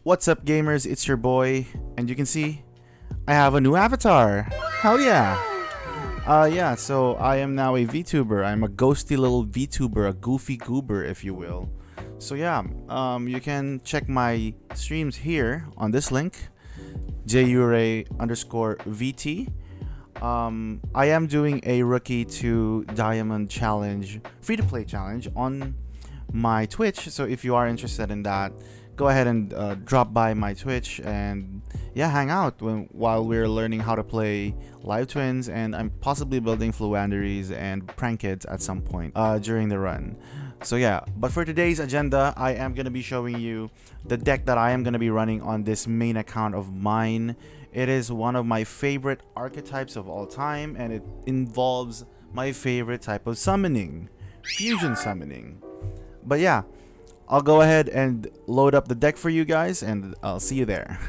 What's up, gamers? It's your boy, and you can see I have a new avatar. Hell yeah! Yeah, so I am now a VTuber. I'm a ghosty little VTuber, a goofy goober, if you will. So yeah, you can check my streams here on this link, jure_VT. I am doing a rookie to diamond challenge, free-to-play challenge on my Twitch. So if you are interested in that, go ahead and drop by my Twitch and yeah, hang out while we're learning how to play Live Twins, and I'm possibly building Fluanderies and Prank Kids at some point during the run. So yeah, but for today's agenda, I am going to be showing you the deck that I am going to be running on this main account of mine. It is one of my favorite archetypes of all time, and it involves my favorite type of summoning, fusion summoning. But yeah, I'll go ahead and load up the deck for you guys, and I'll see you there.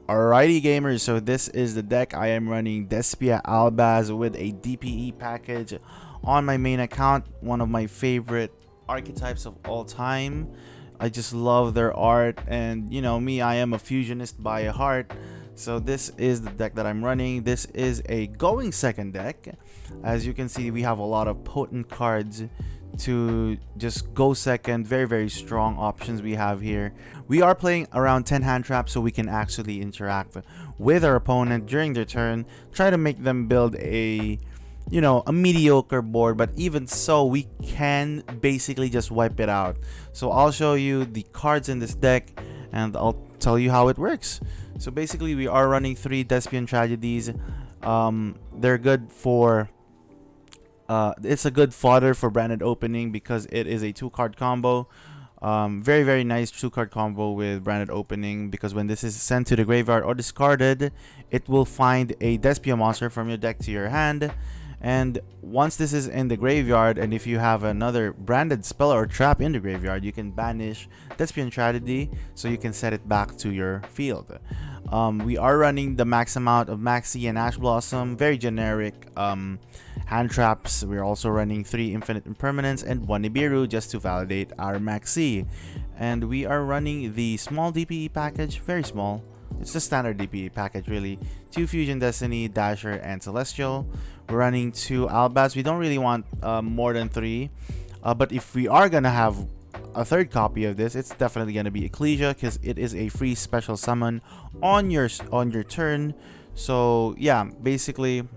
Alrighty, gamers, so this is the deck. I am running Despia Albaz with a DPE package on my main account. One of my favorite archetypes of all time. I just love their art, and you know me, I am a fusionist by heart. So this is the deck that I'm running. This is a going second deck. As you can see, we have a lot of potent cards to just go second. Very strong options we have here. We are playing around 10 hand traps, so we can actually interact with our opponent during their turn, try to make them build a a mediocre board, but even so we can basically just wipe it out. So I'll show you the cards in this deck and I'll tell you how it works. So basically we are running 3 Despian Tragedies. They're good for it's a good fodder for branded opening because it is a 2-card combo. Very nice 2-card combo with branded opening, because when this is sent to the graveyard or discarded, it will find a Despia monster from your deck to your hand. And once this is in the graveyard, and if you have another branded spell or trap in the graveyard, you can banish Despian Tragedy so you can set it back to your field. We are running the max amount of Maxi and Ash Blossom, very generic hand traps. We're also running 3 Infinite Impermanence and 1 Nibiru just to validate our Maxi. And we are running the small DPE package, very small. It's the standard DPE package really. 2 Fusion Destiny, Dasher, and Celestial. We're running 2 Albaz. We don't really want more than 3. But if we are gonna have a third copy of this, it's definitely gonna be Ecclesia, because it is a free special summon on your turn. So yeah, basically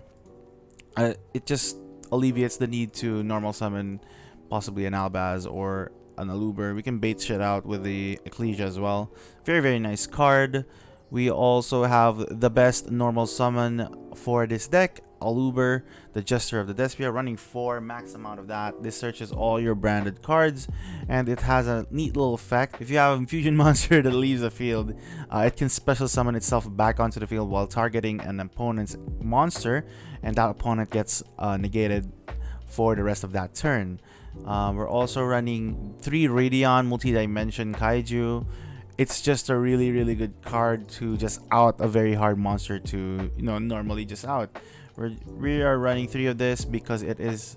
it just alleviates the need to normal summon possibly an Albaz or an Aluber. We can bait shit out with the Ecclesia as well. Very nice card. We also have the best normal summon for this deck, Aluber, the Jester of the Despia, running 4, max amount of that. This searches all your branded cards, and it has a neat little effect. If you have a fusion monster that leaves the field, it can special summon itself back onto the field while targeting an opponent's monster, and that opponent gets negated for the rest of that turn. We're also running 3 Radion Multi-Dimension Kaiju. It's just a really good card to just out a very hard monster to normally just out. We are running 3 of this because it is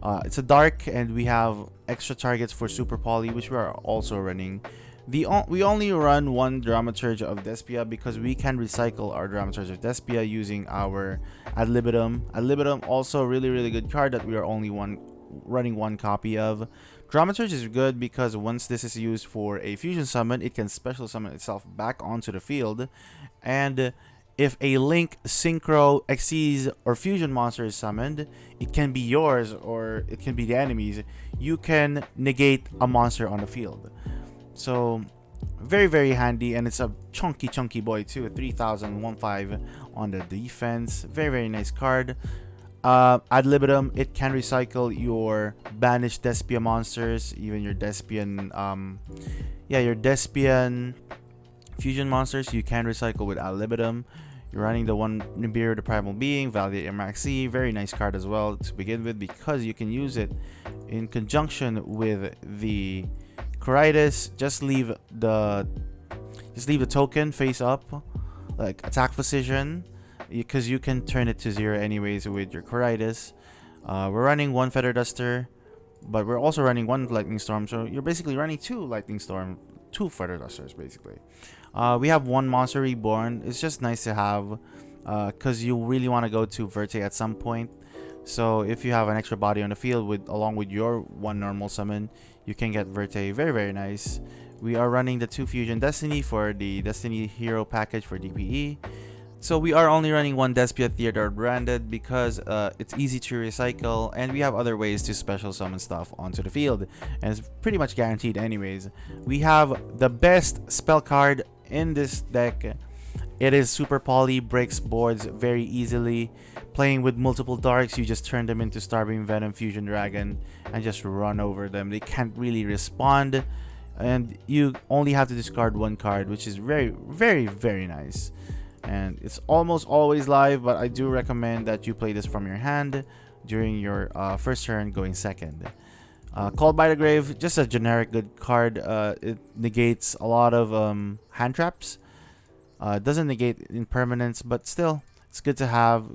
it's a dark, and we have extra targets for Super Poly, which we are also running. We only run 1 Dramaturge of Despia because we can recycle our Dramaturge of Despia using our Ad Libitum. Ad Libitum also a really good card that we are only running 1 copy of. Dramaturge is good because once this is used for a fusion summon, it can special summon itself back onto the field. And if a Link, Synchro, Xyz, or Fusion monster is summoned, it can be yours or it can be the enemy's. You can negate a monster on the field. So very handy, and it's a chunky boy too. 3,000 on the defense. Very nice card. Ad libitum, it can recycle your banished Despia monsters, even your Despian your Despian fusion monsters you can recycle with ad libitum. You're running the 1 Nibiru, the Primal Being, validate your Maxi. Very nice card as well to begin with, because you can use it in conjunction with the Coritis. Just leave the token face up, like attack precision, because you can turn it to 0 anyways with your Coritis. We're running 1 Feather Duster, but we're also running 1 Lightning Storm, so you're basically running 2 Lightning Storm two further thrusters basically. We have one monster reborn. It's just nice to have because you really want to go to Verte at some point. So if you have an extra body on the field with along with your one normal summon, you can get Verte. Very, very nice. We are running the 2 Fusion Destiny for the Destiny Hero package for DPE. So we are only running one Despia Theodore branded because it's easy to recycle, and we have other ways to special summon stuff onto the field, and it's pretty much guaranteed anyways. We have the best spell card in this deck. It is super poly, breaks boards very easily. Playing with multiple darks, you just turn them into Starbeam Venom Fusion Dragon and just run over them. They can't really respond, and you only have to discard one card, which is very, very, very nice. And it's almost always live, but I do recommend that you play this from your hand during your first turn going second. Called by the Grave, just a generic good card. It negates a lot of hand traps. Doesn't negate impermanence, but still, it's good to have.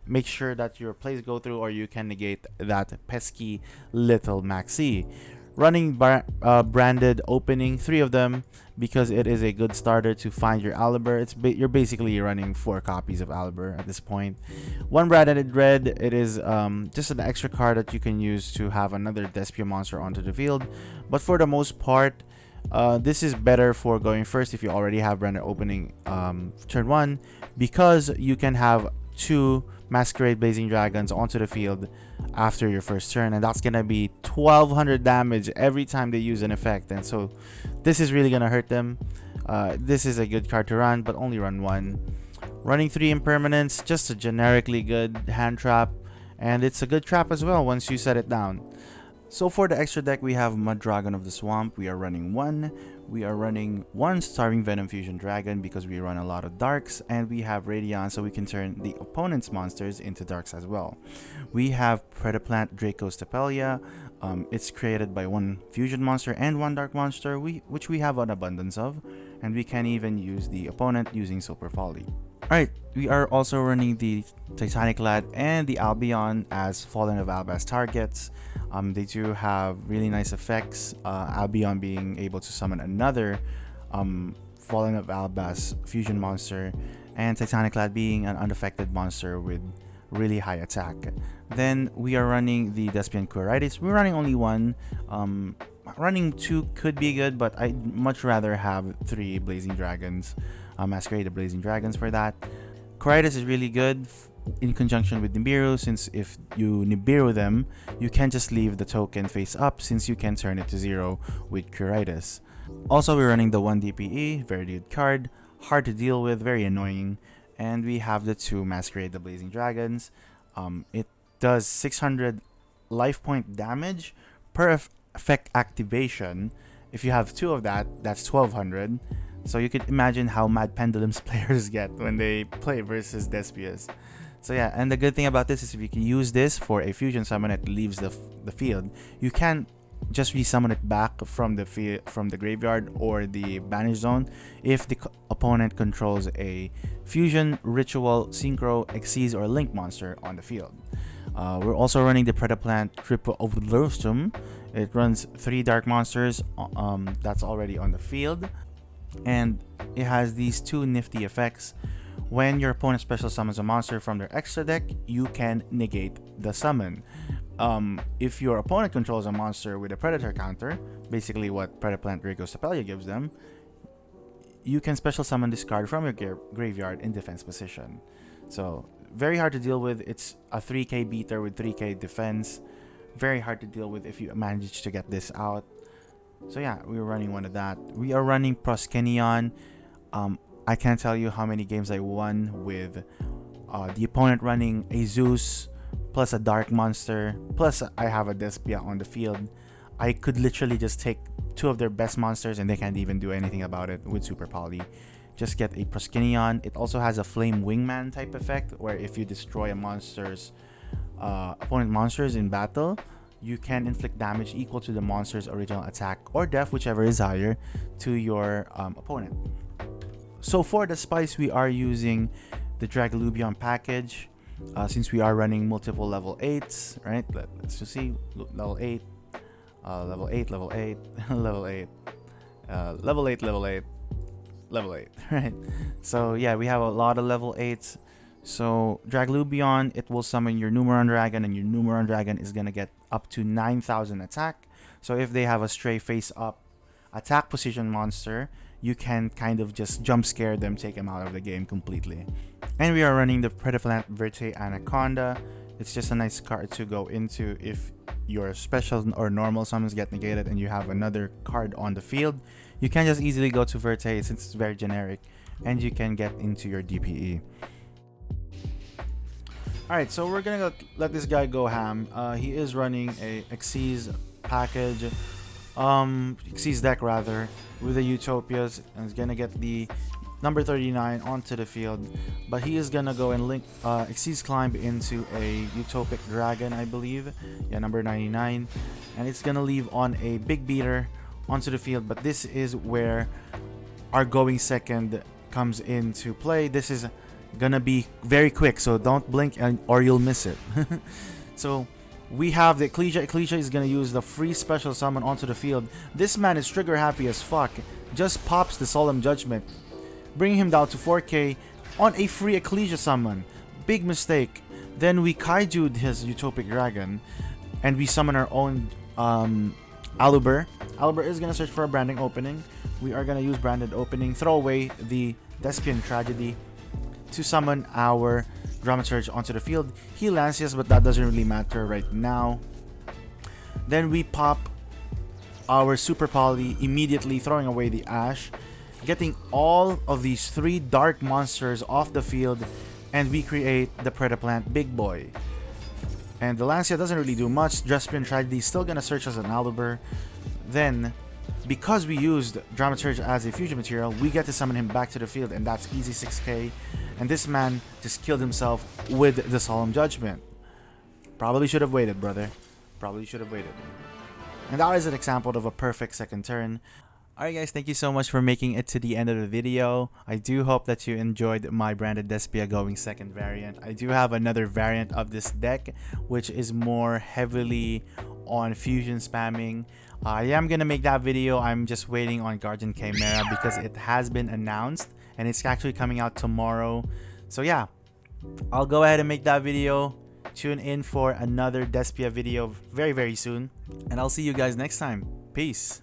Make sure that your plays go through, or you can negate that pesky little maxi. Running branded opening, 3 of them, because it is a good starter to find your Aliber. You're basically running 4 copies of Aliber at this point. 1 branded red, it is just an extra card that you can use to have another Despia monster onto the field. But for the most part, this is better for going first if you already have branded opening turn 1, because you can have 2 Masquerade Blazing Dragons onto the field after your first turn, and that's gonna be 1200 damage every time they use an effect, and so this is really gonna hurt them. This is a good card to run, but only run 1. Running 3 impermanence, just a generically good hand trap, and it's a good trap as well once you set it down. So for the extra deck, we have Mud Dragon of the Swamp. We are running 1. We are running 1 Starving Venom Fusion Dragon because we run a lot of darks, and we have Radiant so we can turn the opponent's monsters into darks as well. We have Predaplant Draco Stapelia. It's created by 1 fusion monster and 1 dark monster, which we have an abundance of, and we can even use the opponent using Super Folly. Alright, we are also running the Titanic Lad and the Albion as Fallen of Albaz targets. They do have really nice effects, Albion being able to summon another Fallen of Albaz fusion monster, and Titanic Lad being an unaffected monster with really high attack. Then we are running the Despian Quiritis. We're running only 1. Running 2 could be good, but I'd much rather have 3 Blazing Dragons. Masquerade the Blazing Dragons for that. Quiritis is really good in conjunction with Nibiru, since if you Nibiru them, you can just leave the token face up, since you can turn it to 0 with Quiritis. Also, we're running the 1 DPE, very good card, hard to deal with, very annoying. And we have the 2 Masquerade the Blazing Dragons. It does 600 life point damage per effect activation. If you have 2 of that, that's 1200. So you could imagine how mad Pendulum's players get when they play versus Despia's. So yeah, and the good thing about this is if you can use this for a fusion summon that leaves the field, you can just resummon it back from the graveyard or the banish zone if the opponent controls a fusion, ritual, synchro, Xyz, or link monster on the field. We're also running the Predaplant Triple of the Lurstrom. It runs 3 dark monsters that's already on the field, and it has these 2 nifty effects. When your opponent special summons a monster from their extra deck, you can negate the summon. If your opponent controls a monster with a Predator counter, basically what Predaplant Draco Stapelia gives them, you can special summon this card from your graveyard in defense position. So very hard to deal with. It's a 3k beater with 3k defense. Very hard to deal with if you manage to get this out. So yeah, we're running 1 of that. We are running Proskenion. I can't tell you how many games I won with the opponent running a Zeus plus a dark monster, plus I have a Despia on the field. I could literally just take 2 of their best monsters and they can't even do anything about it with Super Poly. Just get a Proskenion. It also has a Flame Wingman type effect, where if you destroy a monster's opponent monsters in battle, you can inflict damage equal to the monster's original attack or def, whichever is higher, to your opponent. So for the spice, we are using the Dragalubion package, since we are running multiple level 8s, right? Let's just see, level 8, level 8, level 8, level 8. Level 8, level 8, level 8. Right. So yeah, we have a lot of level 8s. So Draglubion, it will summon your Numeron Dragon, and your Numeron Dragon is gonna get up to 9,000 attack. So if they have a stray face up attack position monster, you can kind of just jump scare them, take them out of the game completely. And we are running the Predaplant Verte Anaconda. It's just a nice card to go into if your special or normal summons get negated and you have another card on the field. You can just easily go to Verte since it's very generic, and you can get into your DPE. Alright, so we're gonna let this guy go ham. He is running a Xyz package, Xyz deck rather, with the Utopias, and is gonna get the number 39 onto the field. But he is gonna go and link Xyz Climb into a Utopic Dragon, I believe. Yeah, number 99. And it's gonna leave on a Big Beater onto the field. But this is where our going second comes into play. This is gonna be very quick, so don't blink or you'll miss it. So we have the Ecclesia. Ecclesia is gonna use the free special summon onto the field. This man is trigger happy as fuck. Just pops the Solemn Judgment, bringing him down to 4k on a free Ecclesia summon. Big mistake. Then we kaiju'd his Utopic Dragon, and we summon our own Aluber. Aluber is gonna search for a branding opening. We are gonna use branded opening, throw away the Despian Tragedy to summon our Dramaturge onto the field. He Lancius, but that doesn't really matter right now. Then we pop our Super Poly, immediately throwing away the Ash, getting all of these 3 dark monsters off the field, and we create the Predaplant Big Boy. And the Lancia doesn't really do much. Despian Tragedy is still gonna search as an Aluber. Then, because we used Dramaturge as a fusion material, we get to summon him back to the field, and that's easy 6k. And this man just killed himself with the Solemn Judgment. Probably should have waited, brother. Probably should have waited. And that is an example of a perfect second turn. Alright guys, thank you so much for making it to the end of the video. I do hope that you enjoyed my branded Despia going second variant. I do have another variant of this deck, which is more heavily on fusion spamming. I am gonna make that video. I'm just waiting on Guardian Chimera because it has been announced and it's actually coming out tomorrow. So yeah, I'll go ahead and make that video. Tune in for another Despia video very soon, and I'll see you guys next time. Peace.